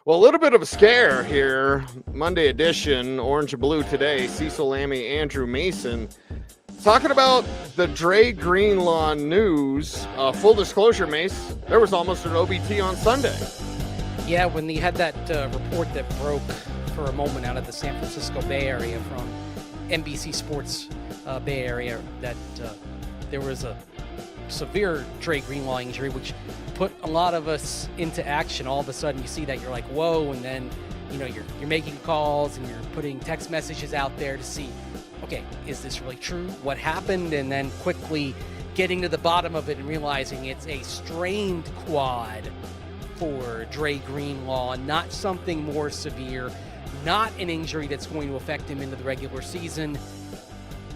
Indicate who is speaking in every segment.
Speaker 1: Well, a little bit of a scare here. Monday edition, Orange and Blue today. Cecil, Lammey, Andrew Mason. Talking about the Dre Greenlaw news. Full disclosure, Mace, there was almost an OBT on Sunday.
Speaker 2: Yeah, when you had that report that broke for a moment out of the San Francisco Bay Area from NBC Sports Bay Area that there was a severe Dre Greenlaw injury, which put a lot of us into action. All of a sudden you see that, you're like, whoa, and then you're making calls and you're putting text messages out there to see, okay, is this really true? What happened? And then quickly getting to the bottom of it and realizing it's a strained quad for Dre Greenlaw, not something more severe, not an injury that's going to affect him into the regular season,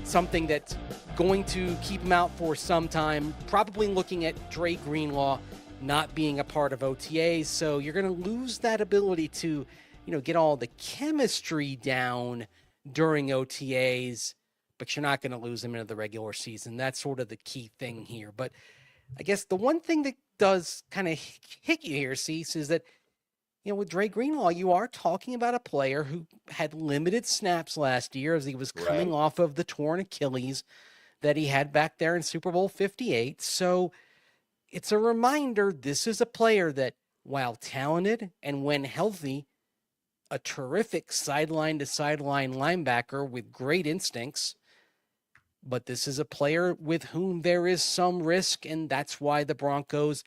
Speaker 2: something that's going to keep him out for some time, probably looking at Dre Greenlaw not being a part of OTAs. So you're going to lose that ability to, get all the chemistry down during OTAs, but you're not going to lose him into the regular season. That's sort of the key thing here. But I guess the one thing that does kind of hit you here, Cease, is that, with Dre Greenlaw, you are talking about a player who had limited snaps last year as he was coming off of the torn Achilles that he had back there in Super Bowl 58. So it's a reminder, this is a player that, while talented and when healthy, a terrific sideline-to-sideline linebacker with great instincts, but this is a player with whom there is some risk, and that's why the Broncos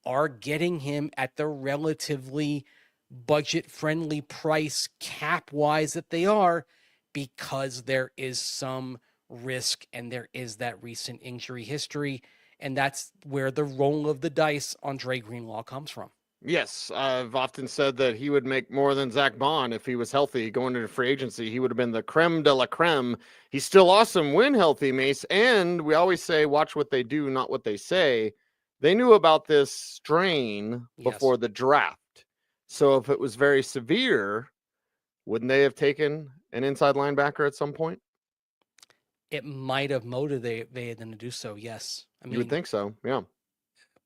Speaker 2: are getting him at the relatively budget-friendly price cap-wise that they are, because there is some risk and there is that recent injury history, and that's where the roll of the dice on Dre Greenlaw comes from.
Speaker 1: Yes, I've often said that he would make more than Zach Bond if he was healthy going into free agency. He would have been the creme de la creme. He's still awesome when healthy, Mace. And we always say, watch what they do, not what they say. They knew about this strain before the draft. So if it was very severe, wouldn't they have taken an inside linebacker at some point?
Speaker 2: It might have motivated them to do so, yes. I mean,
Speaker 1: you would think so, yeah.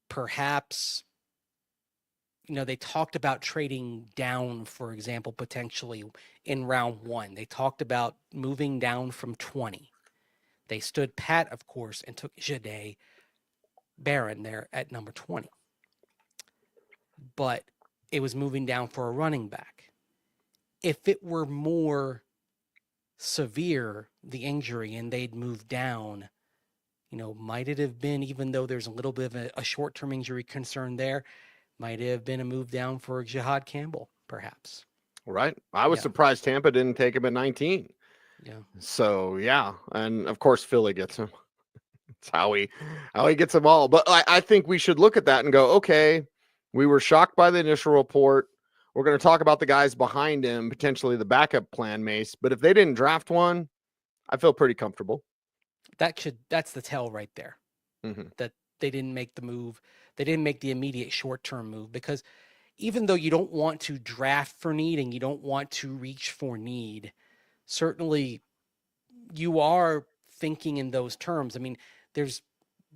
Speaker 2: Perhaps, they talked about trading down, for example, potentially in round 1. They talked about moving down from 20. They stood pat, of course, and took Jahdae Barron there at number 20. But it was moving down for a running back. If it were more severe, the injury, and they'd moved down, might it have been, even though there's a little bit of a short-term injury concern there, might it have been a move down for Jahad Campbell, perhaps.
Speaker 1: Right. I was surprised Tampa didn't take him at 19.
Speaker 2: Yeah.
Speaker 1: So, yeah. And, of course, Philly gets him. It's how he gets them all. But I think we should look at that and go, okay, we were shocked by the initial report. We're going to talk about the guys behind him, potentially the backup plan, Mace. But if they didn't draft one, I feel pretty comfortable.
Speaker 2: That's the tell right there.
Speaker 1: Mm-hmm.
Speaker 2: That they didn't make the move. They didn't make the immediate short-term move, because even though you don't want to draft for need and you don't want to reach for need, certainly you are thinking in those terms. I mean, there's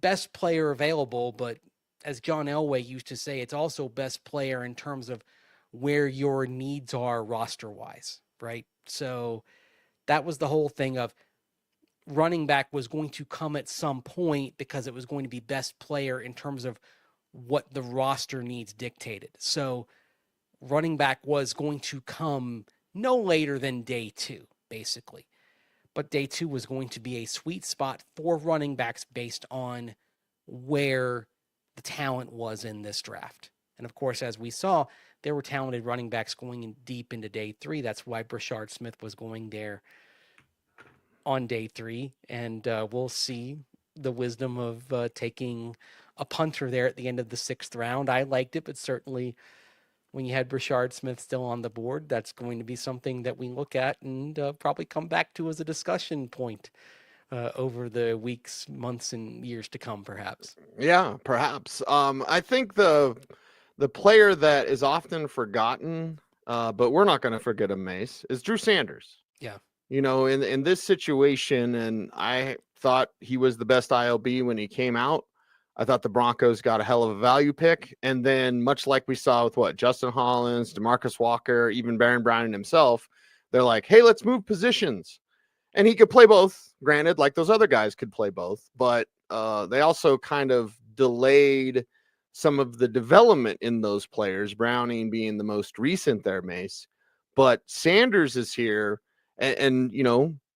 Speaker 2: best player available, but as John Elway used to say, it's also best player in terms of where your needs are roster-wise, right? So that was the whole thing of running back was going to come at some point because it was going to be best player in terms of what the roster needs dictated. So running back was going to come no later than day 2, basically. But day 2 was going to be a sweet spot for running backs based on where the talent was in this draft. And of course, as we saw, there were talented running backs going in deep into day 3. That's why Brashard Smith was going there on day 3. And we'll see the wisdom of taking a punter there at the end of the 6th round. I liked it, but certainly when you had Brashard Smith still on the board, that's going to be something that we look at and probably come back to as a discussion point over the weeks, months, and years to come, perhaps.
Speaker 1: Yeah, perhaps. I think the player that is often forgotten, but we're not going to forget him, Mace, is Drew Sanders.
Speaker 2: Yeah.
Speaker 1: In this situation, and I thought he was the best ILB when he came out. I thought the Broncos got a hell of a value pick. And then much like we saw with Justin Hollins, DeMarcus Walker, even Baron Brown himself, they're like, hey, let's move positions. And he could play both, granted, like those other guys could play both, but they also kind of delayed some of the development in those players, Browning being the most recent there, Mace. But Sanders is here, and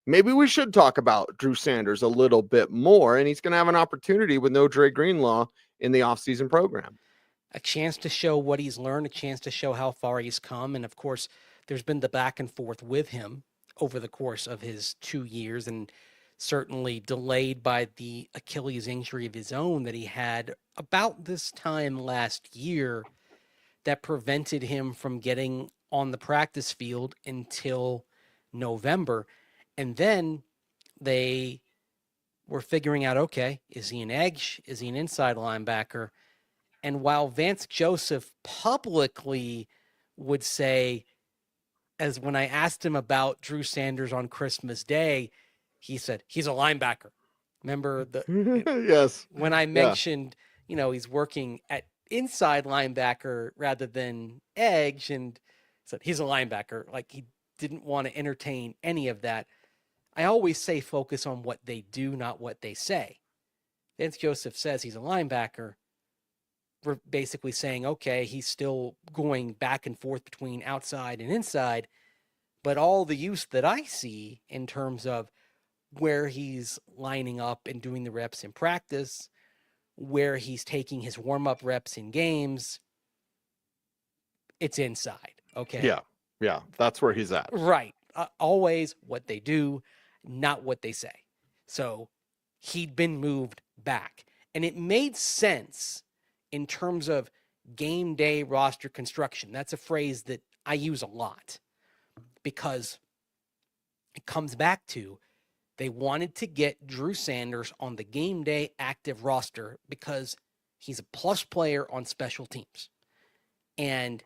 Speaker 1: maybe we should talk about Drew Sanders a little bit more, and he's going to have an opportunity with no Dre Greenlaw in the offseason program.
Speaker 2: A chance to show what he's learned, a chance to show how far he's come, and of course, there's been the back and forth with him over the course of his 2 years, and certainly delayed by the Achilles injury of his own that he had about this time last year that prevented him from getting on the practice field until November. And then they were figuring out, okay, is he an edge? Is he an inside linebacker? And while Vance Joseph publicly would say, as when I asked him about Drew Sanders on Christmas Day, he said, he's a linebacker. Remember
Speaker 1: yes.
Speaker 2: When I mentioned, he's working at inside linebacker rather than edge, and said he's a linebacker. Like, he didn't want to entertain any of that. I always say focus on what they do, not what they say. Vance Joseph says he's a linebacker. We're basically saying, okay, he's still going back and forth between outside and inside, but all the use that I see in terms of where he's lining up and doing the reps in practice, where he's taking his warm-up reps in games, it's inside, okay?
Speaker 1: Yeah, that's where he's at.
Speaker 2: Right. Always what they do, not what they say. So he'd been moved back. And it made sense in terms of game day roster construction. That's a phrase that I use a lot because it comes back to they wanted to get Drew Sanders on the game day active roster because he's a plus player on special teams. And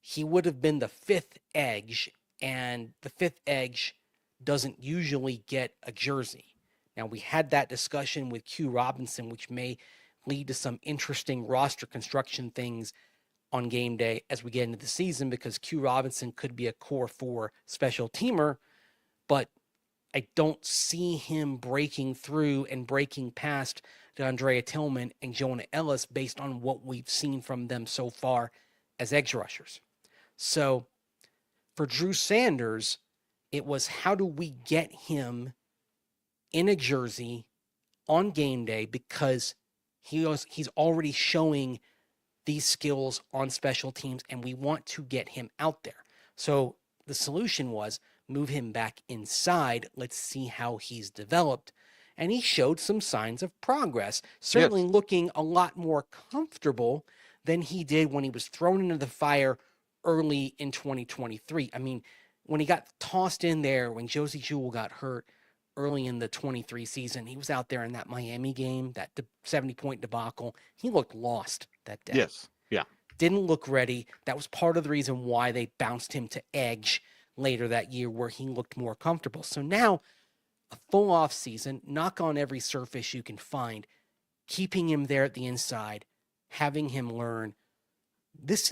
Speaker 2: he would have been the fifth edge, and the fifth edge doesn't usually get a jersey. Now, we had that discussion with Q Robinson, which may lead to some interesting roster construction things on game day as we get into the season, because Q Robinson could be a core 4 special teamer, but I don't see him breaking through and breaking past DeAndrea Tillman and Jonah Ellis based on what we've seen from them so far as edge rushers. So for Drew Sanders, it was how do we get him in a jersey on game day, because he's already showing these skills on special teams, and we want to get him out there. So the solution was move him back inside. Let's see how he's developed. And he showed some signs of progress, certainly looking a lot more comfortable than he did when he was thrown into the fire early in 2023. I mean, when he got tossed in there, when Josie Jewell got hurt early in the 23 season, he was out there in that Miami game, that 70-point debacle. He looked lost that day.
Speaker 1: Yes. Yeah.
Speaker 2: Didn't look ready. That was part of the reason why they bounced him to edge later that year, where he looked more comfortable. So now, a full off season, knock on every surface you can find, keeping him there at the inside, having him learn. It's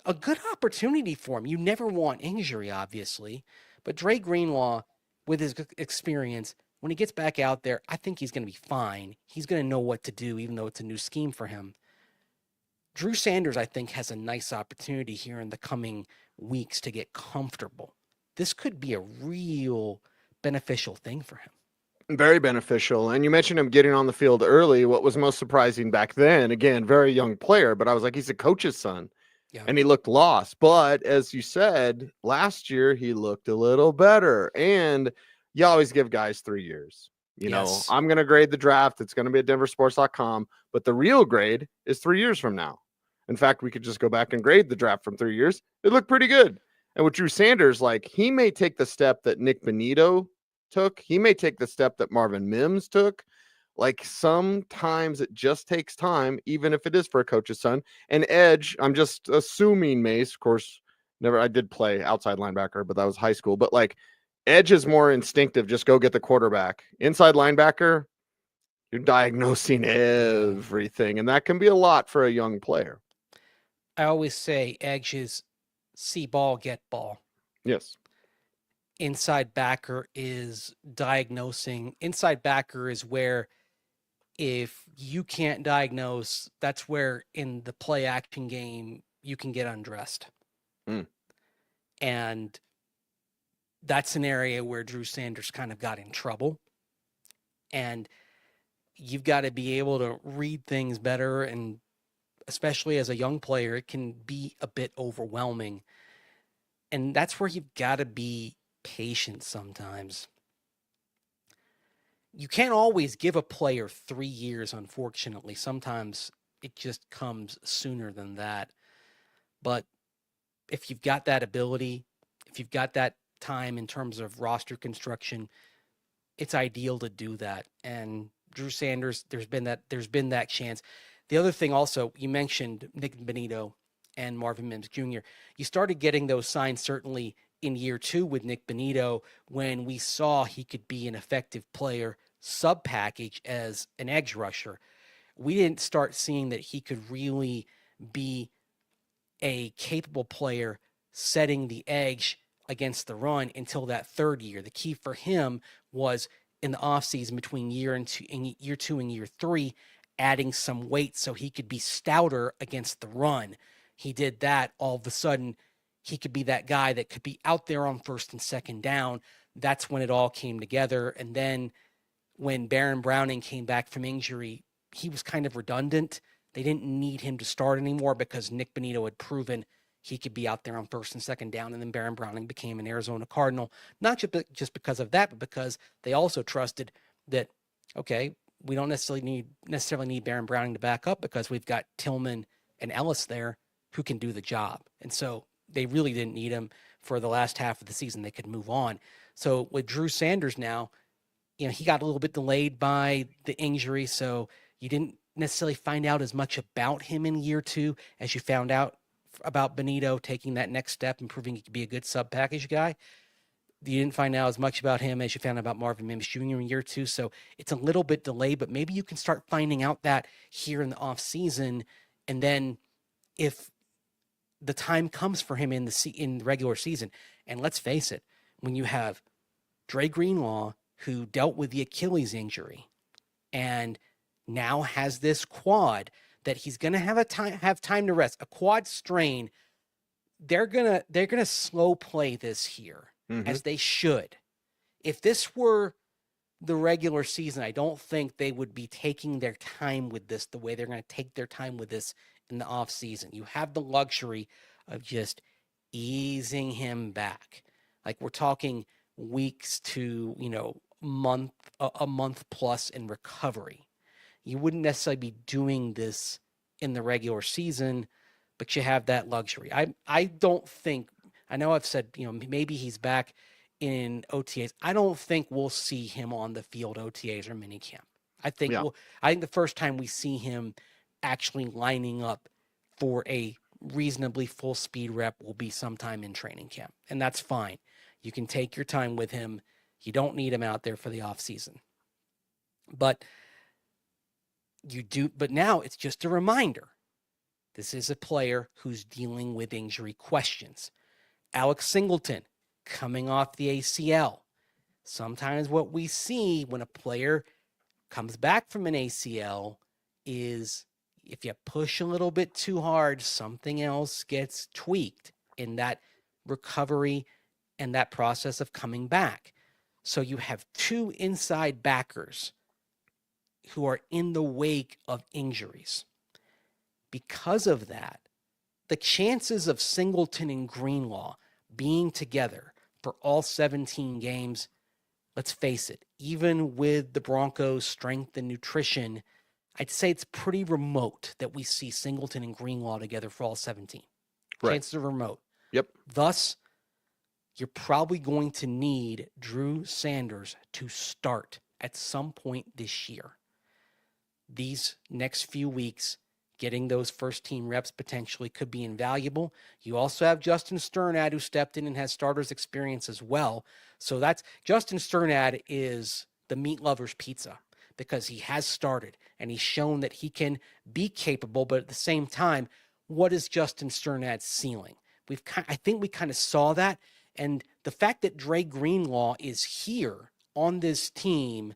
Speaker 2: a good opportunity for him. You never want injury, obviously, but Dre Greenlaw, with his experience, when he gets back out there, I think he's going to be fine. He's going to know what to do, even though it's a new scheme for him. Drew Sanders, I think, has a nice opportunity here in the coming weeks to get comfortable. This could be a real beneficial thing for him.
Speaker 1: Very beneficial. And you mentioned him getting on the field early. What was most surprising back then, again, very young player, but I was like, he's a coach's son. Yeah. And he looked lost. But as you said, last year he looked a little better. And you always give guys 3 years. You know, I'm going to grade the draft. It's going to be at denversports.com. But the real grade is 3 years from now. In fact, we could just go back and grade the draft from 3 years. It looked pretty good. And with Drew Sanders, like, he may take the step that Nick Benito took. He may take the step that Marvin Mims took. Like, sometimes it just takes time, even if it is for a coach's son. And edge, I'm just assuming, Mace, of course, I did play outside linebacker, but that was high school. But like, edge is more instinctive. Just go get the quarterback. Inside linebacker, You're diagnosing everything, and that can be a lot for a young player.
Speaker 2: I always say edges see ball, get ball.
Speaker 1: Yes.
Speaker 2: Inside backer is diagnosing. Inside backer is where if you can't diagnose, that's where in the play action game you can get undressed. And that's an area where Drew Sanders kind of got in trouble. And you've got to be able to read things better. And especially as a young player, it can be a bit overwhelming. And that's where you've got to be patient sometimes. You can't always give a player 3 years, unfortunately. Sometimes it just comes sooner than that. But if you've got that ability, if you've got that time in terms of roster construction, it's ideal to do that. And Drew Sanders, there's been that chance. The other thing also, you mentioned Nick Bonitto and Marvin Mims Jr. You started getting those signs certainly in year 2 with Nick Bonitto when we saw he could be an effective player sub package as an edge rusher. We didn't start seeing that he could really be a capable player setting the edge against the run until that 3rd year. The key for him was in the offseason between year 2 and year 3, adding some weight so he could be stouter against the run. He did that. All of a sudden, he could be that guy that could be out there on 1st and 2nd down. That's when it all came together. And then when Baron Browning came back from injury, he was kind of redundant. They didn't need him to start anymore because Nick Bonitto had proven he could be out there on 1st and 2nd down. And then Baron Browning became an Arizona Cardinal, not just because of that, but because they also trusted that, okay, we don't necessarily need Baron Browning to back up because we've got Tillman and Ellis there who can do the job. And so they really didn't need him for the last half of the season. They could move on. So with Drew Sanders now, he got a little bit delayed by the injury, so you didn't necessarily find out as much about him in year 2 as you found out about Bonitto taking that next step and proving he could be a good sub-package guy. You didn't find out as much about him as you found out about Marvin Mims Jr. in year 2, so it's a little bit delayed, but maybe you can start finding out that here in the offseason, and then if the time comes for him in the regular season, and let's face it, when you have Dre Greenlaw, who dealt with the Achilles injury and now has this quad that he's going to have time to rest, a quad strain, they're going to slow play this here as they should. If this were the regular season, I don't think they would be taking their time with this the way they're going to take their time with this in the off season. You have the luxury of just easing him back. Like we're talking weeks to, a month plus in recovery. You wouldn't necessarily be doing this in the regular season, but you have that luxury. I don't think, I know I've said, maybe he's back in OTAs. I don't think we'll see him on the field OTAs or minicamp. I think the first time we see him actually lining up for a reasonably full speed rep will be sometime in training camp. And that's fine. You can take your time with him. You don't need him out there for the off season. But now it's just a reminder. This is a player who's dealing with injury questions. Alex Singleton coming off the ACL. Sometimes what we see when a player comes back from an ACL is if you push a little bit too hard, something else gets tweaked in that recovery and that process of coming back. So you have 2 inside backers who are in the wake of injuries. Because of that, the chances of Singleton and Greenlaw being together for all 17 games, let's face it, even with the Broncos' strength and nutrition, I'd say it's pretty remote that we see Singleton and Greenlaw together for all 17. Right. Chances are remote.
Speaker 1: Yep.
Speaker 2: Thus, you're probably going to need Drew Sanders to start at some point this year. These next few weeks, getting those first-team reps potentially could be invaluable. You also have Justin Sternad, who stepped in and has starters experience as well. So that's Justin Sternad is the meat lover's pizza because he has started and he's shown that he can be capable. But at the same time, what is Justin Sternad's ceiling? I think we kind of saw that. And the fact that Dre Greenlaw is here on this team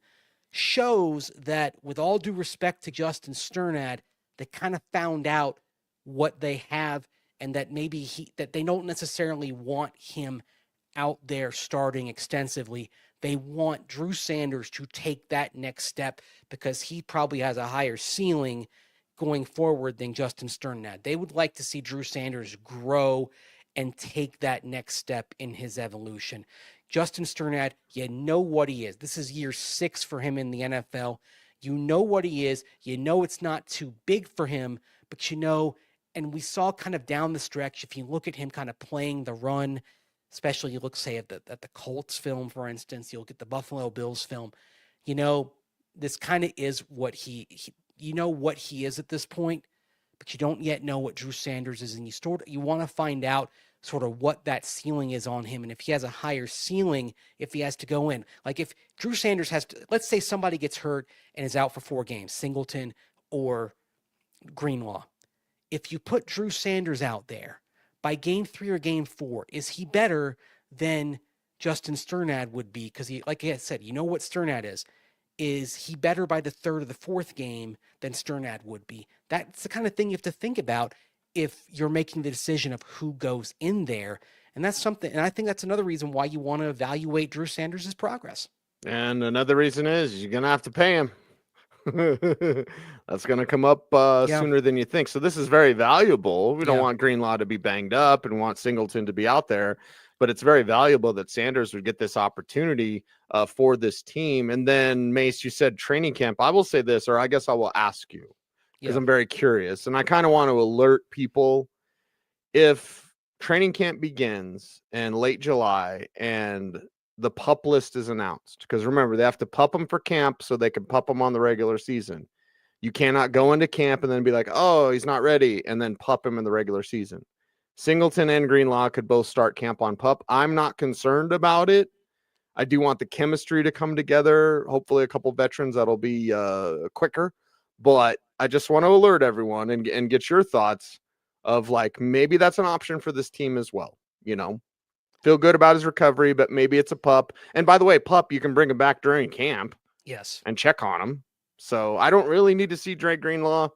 Speaker 2: shows that, with all due respect to Justin Sternad, they kind of found out what they have, and that maybe that they don't necessarily want him out there starting extensively. They want Drew Sanders to take that next step because he probably has a higher ceiling going forward than Justin Sternad. They would like to see Drew Sanders grow and take that next step in his evolution. Justin Sternad, you know what he is. This is year 6 for him in the NFL. You know what he is. You know it's not too big for him, but you know, and we saw kind of down the stretch, if you look at him kind of playing the run, especially you look, say, at the Colts film, for instance, you'll get the Buffalo Bills film, you know, this kind of is what he you know what he is at this point, but you don't yet know what Drew Sanders is, and you want to find out sort of what that ceiling is on him, and if he has a higher ceiling, if he has to go in. Like if Drew Sanders has to, let's say somebody gets hurt and is out for 4 games, Singleton or Greenlaw. If you put Drew Sanders out there, by game 3 or game 4, is he better than Justin Sternad would be? Because he, like I said, you know what Sternad is. Is he better by the 3rd or the 4th game than Sternad would be? That's the kind of thing you have to think about if you're making the decision of who goes in there. And that's something, and I think that's another reason why you want to evaluate Drew Sanders' progress.
Speaker 1: And another reason is you're going to have to pay him. That's going to come up sooner than you think. So this is very valuable. We don't want Greenlaw to be banged up and want Singleton to be out there, but it's very valuable that Sanders would get this opportunity for this team. And then, Mace, you said training camp. I will say this, or I guess I will ask you, because I'm very curious, and I kind of want to alert people. If training camp begins in late July and the PUP list is announced, because remember, they have to PUP them for camp so they can PUP them on the regular season. You cannot go into camp and then be like, oh, he's not ready, and then PUP him in the regular season. Singleton and Greenlaw could both start camp on PUP. I'm not concerned about it. I do want the chemistry to come together. Hopefully a couple veterans that'll be quicker. But I just want to alert everyone and get your thoughts of, like, maybe that's an option for this team as well. You know, feel good about his recovery, but maybe it's a PUP. And by the way, PUP, you can bring him back during camp.
Speaker 2: Yes.
Speaker 1: And check on him. So I don't really need to see Dre Greenlaw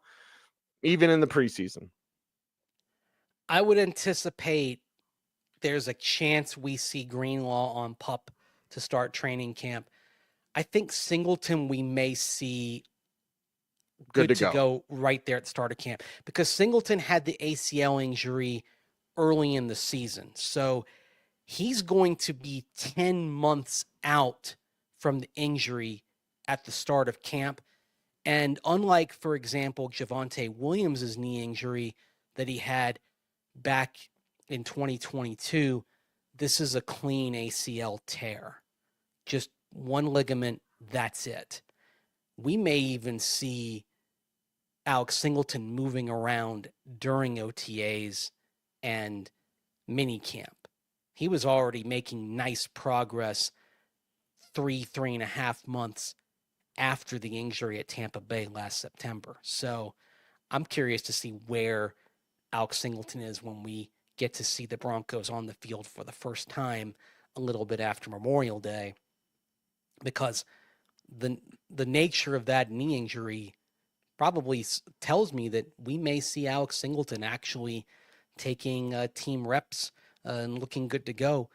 Speaker 1: even in the preseason.
Speaker 2: I would anticipate there's a chance we see Greenlaw on PUP to start training camp. I think Singleton we may see good to go right there at the start of camp, because Singleton had the ACL injury early in the season. So he's going to be 10 months out from the injury at the start of camp. And unlike, for example, Javonte Williams' knee injury that he had back in 2022, this is a clean ACL tear. Just one ligament, that's it. We may even see Alex Singleton moving around during OTAs and minicamp. He was already making nice progress 3.5 months after the injury at Tampa Bay last September. So I'm curious to see where Alex Singleton is when we get to see the Broncos on the field for the first time a little bit after Memorial Day, because the nature of that knee injury probably tells me that we may see Alex Singleton actually taking team reps and looking good to go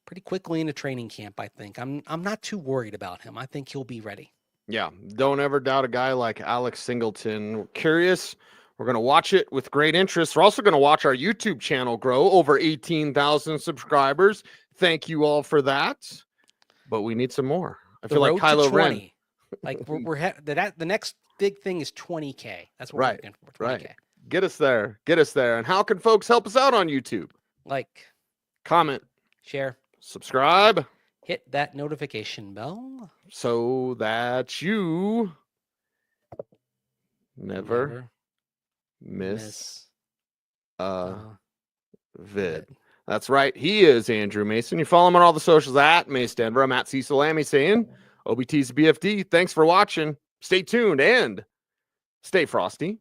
Speaker 2: pretty quickly into training camp. I think I'm not too worried about him. I think he'll be ready.
Speaker 1: Yeah, don't ever doubt a guy like Alex Singleton. We're curious. We're going to watch it with great interest. We're also going to watch our YouTube channel grow over 18,000 subscribers. Thank you all for that. But we need some more. I feel like Kylo Ren.
Speaker 2: Like the next big thing is 20K. That's what we're looking for. 20K.
Speaker 1: Right. Get us there. Get us there. And how can folks help us out on YouTube?
Speaker 2: Like,
Speaker 1: comment,
Speaker 2: share,
Speaker 1: subscribe,
Speaker 2: hit that notification bell
Speaker 1: so that you never miss a vid. That's right. He is Andrew Mason. You follow him on all the socials at Mace Denver. I'm at Cecil Lammey saying OBT's BFD. Thanks for watching. Stay tuned and stay frosty.